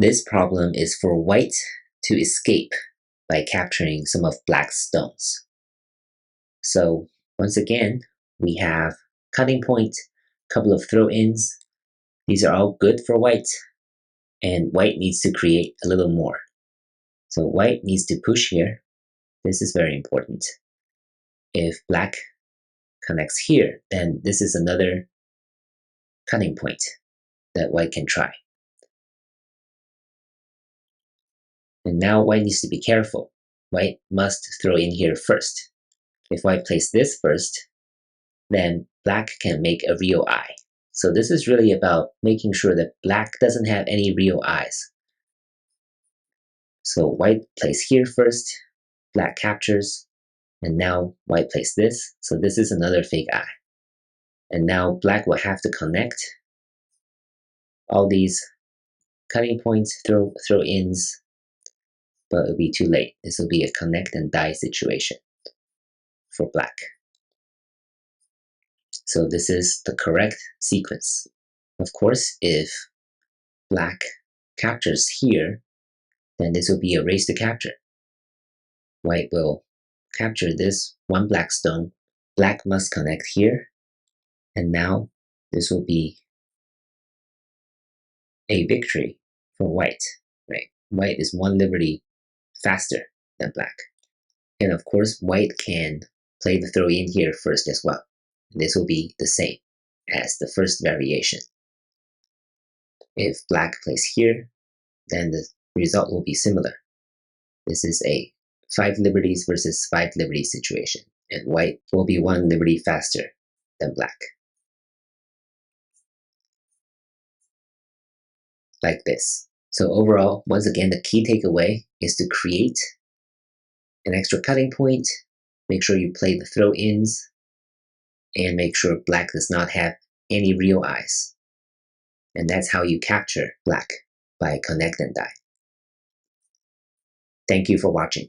This problem is for white to escape by capturing some of black's stones. So once again, we have cutting point, couple of throw-ins. These are all good for white, and white needs to create a little more. So white needs to push here. This is very important. If black connects here, then this is another cutting point that white can try. And now white needs to be careful. White must throw in here first. If white plays this first, then black can make a real eye. So this is really about making sure that black doesn't have any real eyes. So white plays here first, black captures, and now white plays this. So this is another fake eye. And now black will have to connect all these cutting points, throw-ins, but it'll be too late. This will be a connect and die situation for black. So this is the correct sequence. Of course, if black captures here, then this will be a race to capture. White will capture this one black stone. Black must connect here, and now this will be a victory for white, right? White is one liberty faster than black. And of course, white can play the throw in here first as well. This will be the same as the first variation. If black plays here, then the result will be similar. This is a 5 liberties versus 5 liberties situation, and white will be 1 liberty faster than black. Like this. So overall, once again, the key takeaway is to create an extra cutting point, make sure you play the throw-ins, and make sure black does not have any real eyes. And that's how you capture black, by connect and die. Thank you for watching.